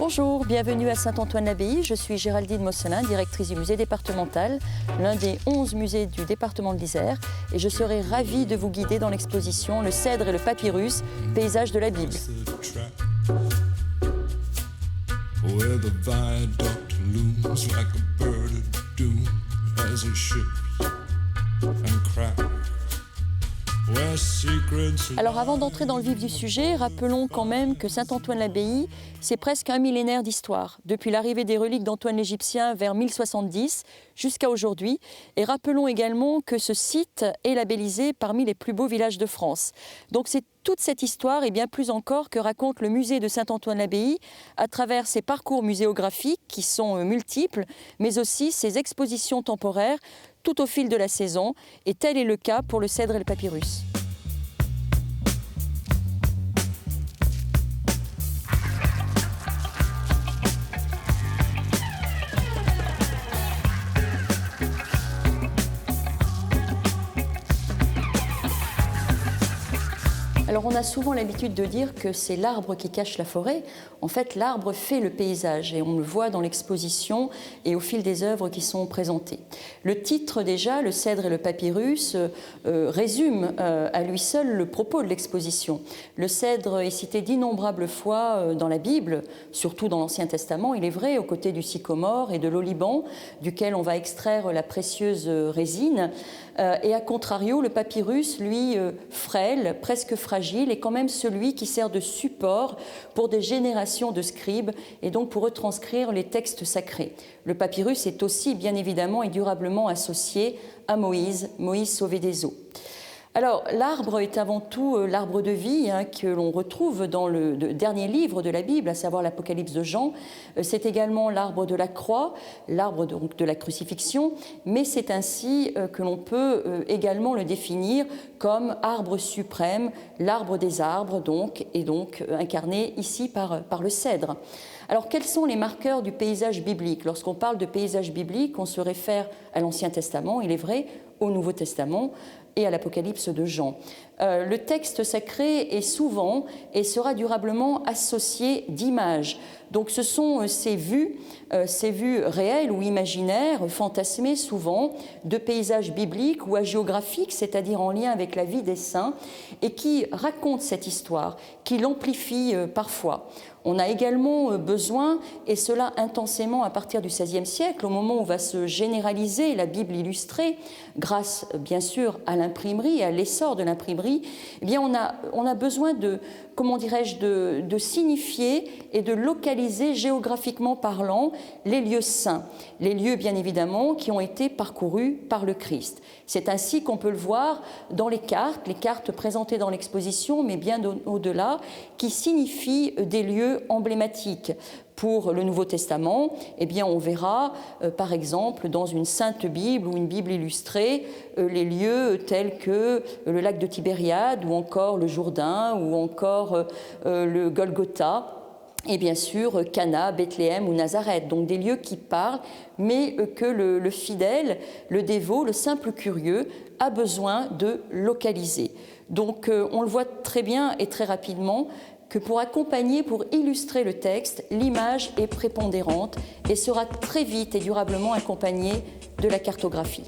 Bonjour, bienvenue à Saint-Antoine-l'Abbaye. Je suis Géraldine Mosselin, directrice du musée départemental, l'un des 11 musées du département de l'Isère. Et je serai ravie de vous guider dans l'exposition Le Cèdre et le Papyrus, paysage de la Bible. Alors avant d'entrer dans le vif du sujet, rappelons quand même que Saint-Antoine-l'Abbaye, c'est presque un millénaire d'histoire, depuis l'arrivée des reliques d'Antoine l'Égyptien vers 1070 jusqu'à aujourd'hui. Et rappelons également que ce site est labellisé parmi les plus beaux villages de France. Donc c'est toute cette histoire et bien plus encore que raconte le musée de Saint-Antoine-l'Abbaye à travers ses parcours muséographiques qui sont multiples, mais aussi ses expositions temporaires tout au fil de la saison. Et tel est le cas pour le Cèdre et le Papyrus. Alors on a souvent l'habitude de dire que c'est l'arbre qui cache la forêt. En fait, l'arbre fait le paysage et on le voit dans l'exposition et au fil des œuvres qui sont présentées. Le titre déjà, Le Cèdre et le Papyrus, résume à lui seul le propos de l'exposition. Le cèdre est cité d'innombrables fois dans la Bible, surtout dans l'Ancien Testament, il est vrai, aux côtés du sycomore et de l'oliban, duquel on va extraire la précieuse résine. Et à contrario, le papyrus, lui, frêle, presque fragile, est quand même celui qui sert de support pour des générations de scribes et donc pour retranscrire les textes sacrés. Le papyrus est aussi bien évidemment et durablement associé à Moïse, Moïse sauvé des eaux. Alors, l'arbre est avant tout l'arbre de vie que l'on retrouve dans le dernier livre de la Bible, à savoir l'Apocalypse de Jean. C'est également l'arbre de la croix, l'arbre donc de la crucifixion, mais c'est ainsi que l'on peut également le définir comme arbre suprême, l'arbre des arbres, donc, et donc incarné ici par le cèdre. Alors, quels sont les marqueurs du paysage biblique? Lorsqu'on parle de paysage biblique, on se réfère à l'Ancien Testament, il est vrai, au Nouveau Testament et à l'Apocalypse de Jean. Le texte sacré est souvent et sera durablement associé d'images. Donc ce sont ces vues réelles ou imaginaires, fantasmées souvent, de paysages bibliques ou hagiographiques, c'est-à-dire en lien avec la vie des saints, et qui racontent cette histoire, qui l'amplifient parfois. On a également besoin, et cela intensément à partir du XVIe siècle, au moment où va se généraliser la Bible illustrée, grâce bien sûr à l'imprimerie, à l'essor de l'imprimerie, eh bien on a besoin de signifier et de localiser géographiquement parlant les lieux saints, les lieux bien évidemment qui ont été parcourus par le Christ. C'est ainsi qu'on peut le voir dans les cartes présentées dans l'exposition, mais bien au-delà, qui signifient des lieux emblématiques. Pour le Nouveau Testament, eh bien, on verra, par exemple, dans une Sainte Bible ou une Bible illustrée, les lieux tels que le lac de Tibériade ou encore le Jourdain ou encore le Golgotha. Et bien sûr, Cana, Bethléem ou Nazareth, donc des lieux qui parlent, mais que le fidèle, le dévot, le simple curieux a besoin de localiser. Donc on le voit très bien et très rapidement que pour accompagner, pour illustrer le texte, l'image est prépondérante et sera très vite et durablement accompagnée de la cartographie.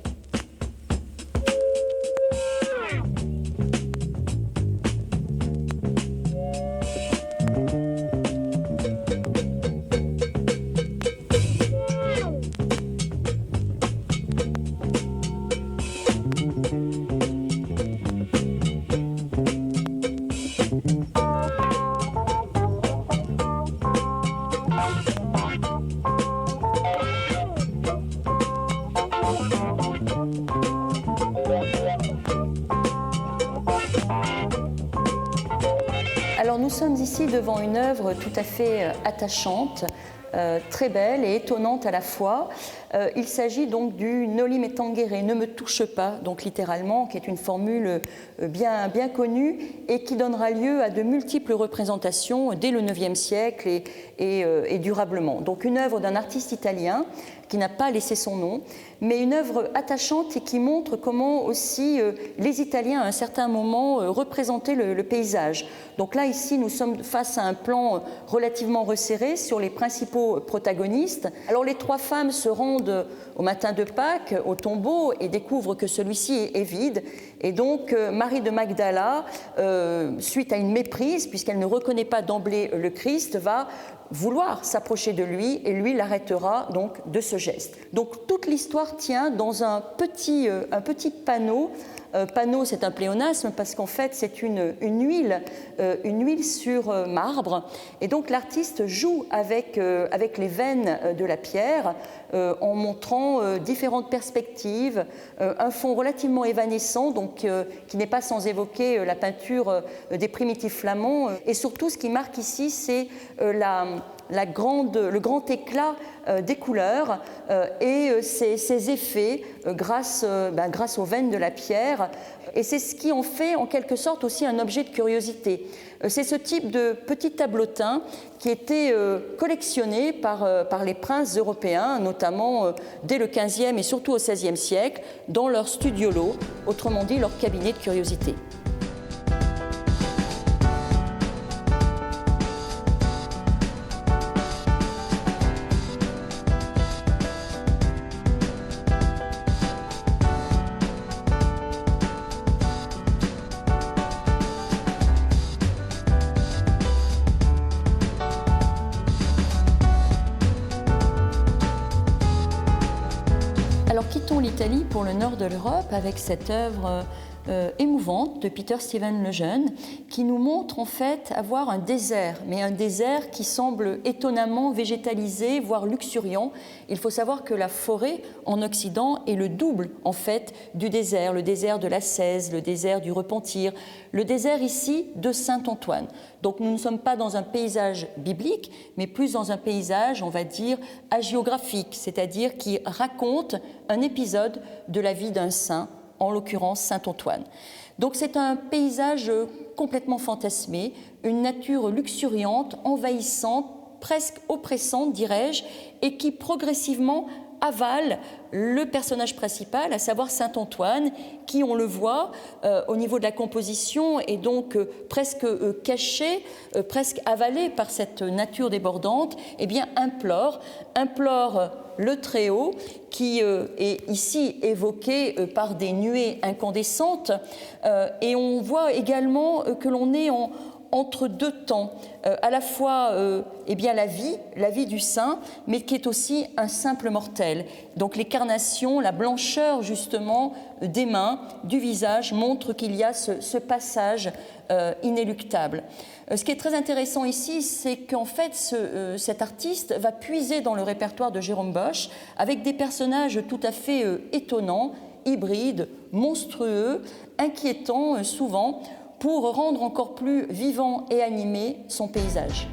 Alors nous sommes ici devant une œuvre tout à fait attachante, très belle et étonnante à la fois. Il s'agit donc du Noli Me Tangere, ne me touche pas, donc littéralement, qui est une formule bien connue et qui donnera lieu à de multiples représentations dès le IXe siècle et durablement. Donc une œuvre d'un artiste italien qui n'a pas laissé son nom, mais une œuvre attachante et qui montre comment aussi les Italiens, à un certain moment, représentaient le paysage. Donc là, ici, nous sommes face à un plan relativement resserré sur les principaux protagonistes. Alors, les trois femmes se rendent au matin de Pâques au tombeau et découvrent que celui-ci est vide. Et donc, Marie de Magdala, suite à une méprise, puisqu'elle ne reconnaît pas d'emblée le Christ, va vouloir s'approcher de lui et lui l'arrêtera donc de ce geste. Donc toute l'histoire tient dans un petit panneau. Panneau, c'est un pléonasme parce qu'en fait c'est une huile sur marbre, et donc l'artiste joue avec les veines de la pierre en montrant différentes perspectives, un fond relativement évanescent, donc qui n'est pas sans évoquer la peinture des primitifs flamands, et surtout ce qui marque ici c'est le grand éclat des couleurs et ces effets grâce aux veines de la pierre. Et c'est ce qui en fait en quelque sorte aussi un objet de curiosité. C'est ce type de petit tableautin qui était collectionné par les princes européens, notamment dès le XVe et surtout au XVIe siècle, dans leur studiolo, autrement dit leur cabinet de curiosité. Alors quittons l'Italie pour le nord de l'Europe avec cette œuvre émouvante de Peter Stephen Lejeune qui nous montre en fait avoir un désert, mais un désert qui semble étonnamment végétalisé, voire luxuriant. Il faut savoir que la forêt en Occident est le double en fait du désert, le désert de la Cèze, le désert du Repentir, le désert ici de Saint-Antoine. Donc nous ne sommes pas dans un paysage biblique, mais plus dans un paysage, on va dire, hagiographique, c'est-à-dire qui raconte un épisode de la vie d'un saint, en l'occurrence Saint-Antoine. Donc c'est un paysage complètement fantasmé, une nature luxuriante, envahissante, presque oppressante, dirais-je, et qui progressivement avale le personnage principal, à savoir Saint-Antoine, qui, on le voit, au niveau de la composition, est donc presque caché, presque avalé par cette nature débordante, eh bien implore le Très-Haut, qui est ici évoqué par des nuées incandescentes, et on voit également que l'on est entre deux temps, à la fois la vie du saint, mais qui est aussi un simple mortel. Donc les carnations, la blancheur justement des mains, du visage, montre qu'il y a ce passage inéluctable. Ce qui est très intéressant ici, c'est qu'en fait cet artiste va puiser dans le répertoire de Jérôme Bosch avec des personnages tout à fait étonnants, hybrides, monstrueux, inquiétants souvent, pour rendre encore plus vivant et animé son paysage.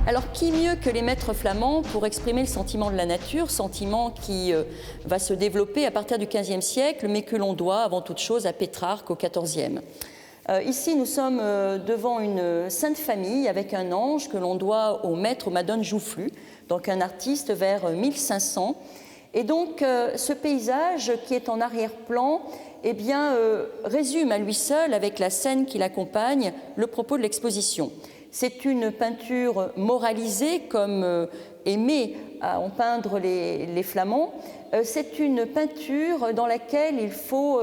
Alors, qui mieux que les maîtres flamands pour exprimer le sentiment de la nature, sentiment qui va se développer à partir du XVe siècle, mais que l'on doit avant toute chose à Pétrarque au XIVe. Ici, nous sommes devant une sainte famille avec un ange que l'on doit au maître Madone Joufflu, donc un artiste vers 1500. Et donc, ce paysage qui est en arrière-plan, résume à lui seul, avec la scène qui l'accompagne, le propos de l'exposition. C'est une peinture moralisée, comme aimé à en peindre les Flamands. C'est une peinture dans laquelle il faut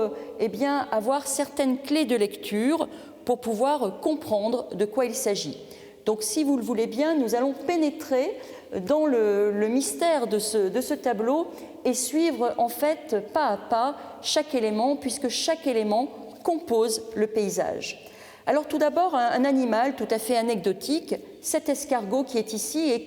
avoir certaines clés de lecture pour pouvoir comprendre de quoi il s'agit. Donc, si vous le voulez bien, nous allons pénétrer dans le mystère de ce tableau et suivre en fait pas à pas chaque élément, puisque chaque élément compose le paysage. Alors tout d'abord, un animal tout à fait anecdotique, cet escargot qui est ici et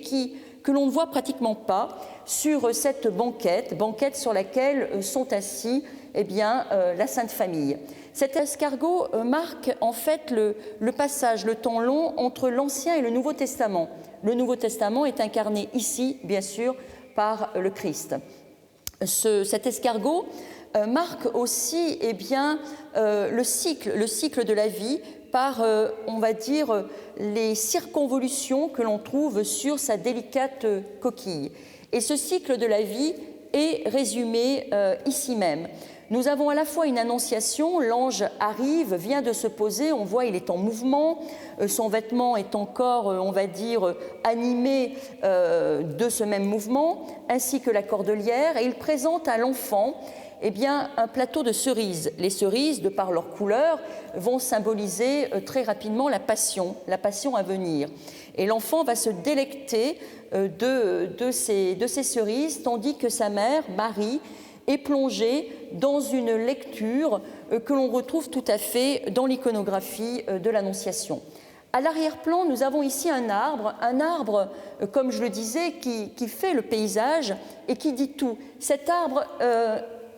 que l'on ne voit pratiquement pas. sur cette banquette sur laquelle sont assis la Sainte Famille. Cet escargot marque en fait le passage, le temps long entre l'Ancien et le Nouveau Testament. Le Nouveau Testament est incarné ici, bien sûr, par le Christ. Cet escargot marque aussi le cycle de la vie par, on va dire, les circonvolutions que l'on trouve sur sa délicate coquille. Et ce cycle de la vie est résumé ici même. Nous avons à la fois une annonciation, l'ange arrive, vient de se poser, on voit il est en mouvement, son vêtement est encore, on va dire, animé de ce même mouvement, ainsi que la cordelière, et il présente à l'enfant un plateau de cerises. Les cerises, de par leur couleur, vont symboliser très rapidement la passion à venir. Et l'enfant va se délecter de ces cerises, tandis que sa mère, Marie, est plongée dans une lecture que l'on retrouve tout à fait dans l'iconographie de l'Annonciation. À l'arrière-plan, nous avons ici un arbre, comme je le disais, qui fait le paysage et qui dit tout. Cet arbre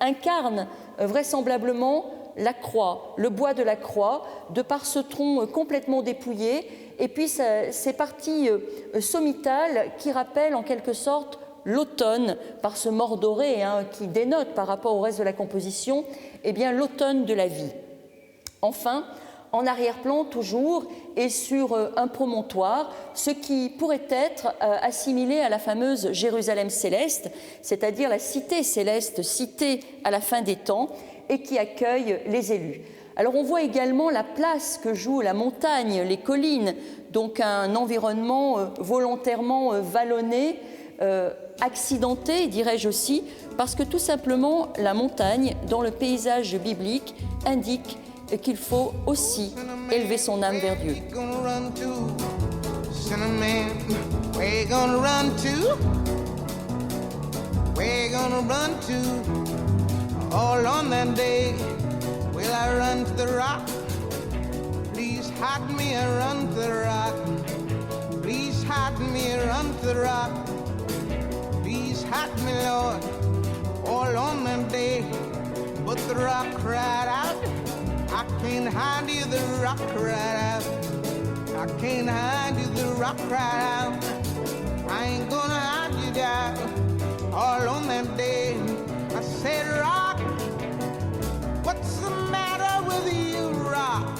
incarne vraisemblablement la croix, le bois de la croix, de par ce tronc complètement dépouillé, et puis ces parties sommitales qui rappellent en quelque sorte l'automne, par ce mort doré qui dénote par rapport au reste de la composition, l'automne de la vie. Enfin, en arrière-plan toujours, et sur un promontoire, ce qui pourrait être assimilé à la fameuse Jérusalem céleste, c'est-à-dire la cité céleste, cité à la fin des temps, et qui accueille les élus. Alors on voit également la place que joue la montagne, les collines, donc un environnement volontairement vallonné, accidenté, dirais-je aussi, parce que tout simplement la montagne, dans le paysage biblique, indique qu'il faut aussi élever son âme vers Dieu. Please hide me, Lord, all on that day. But the rock cried out, I can't hide you, the rock cried out. I can't hide you, the rock cried out. I ain't gonna hide you down, all on that day. I said, rock, what's the matter with you, rock?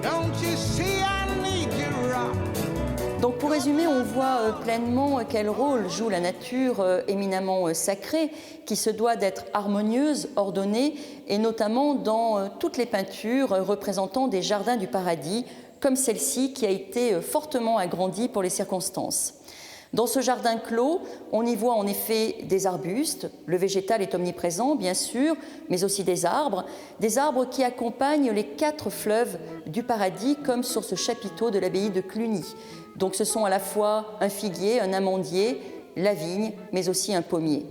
Don't you see I need you, rock? Donc pour résumer, on voit pleinement quel rôle joue la nature éminemment sacrée, qui se doit d'être harmonieuse, ordonnée, et notamment dans toutes les peintures représentant des jardins du paradis, comme celle-ci qui a été fortement agrandie pour les circonstances. Dans ce jardin clos, on y voit en effet des arbustes, le végétal est omniprésent bien sûr, mais aussi des arbres qui accompagnent les 4 fleuves du paradis, comme sur ce chapiteau de l'abbaye de Cluny. Donc ce sont à la fois un figuier, un amandier, la vigne, mais aussi un pommier.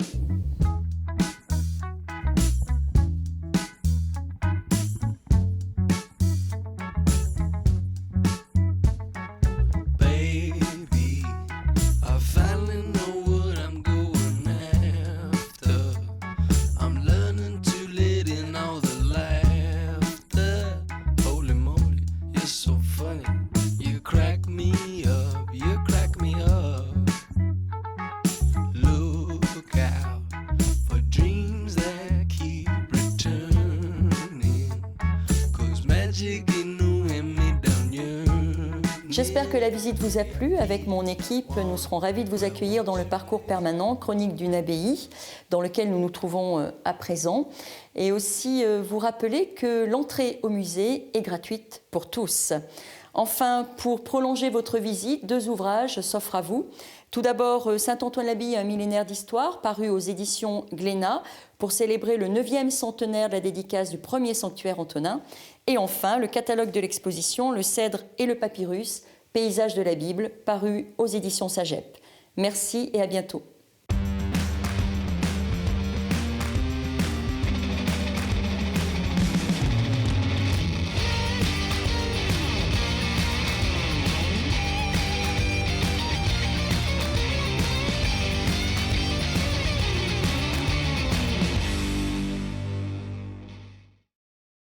J'espère que la visite vous a plu. Avec mon équipe, nous serons ravis de vous accueillir dans le parcours permanent Chronique d'une abbaye, dans lequel nous nous trouvons à présent. Et aussi vous rappeler que l'entrée au musée est gratuite pour tous. Enfin, pour prolonger votre visite, 2 ouvrages s'offrent à vous. Tout d'abord, Saint-Antoine-l'Abbaye, un millénaire d'histoire, paru aux éditions Glénat, pour célébrer le 9e centenaire de la dédicace du premier sanctuaire antonin. Et enfin, le catalogue de l'exposition, le cèdre et le papyrus, paysage de la Bible, paru aux éditions Sagep. Merci et à bientôt.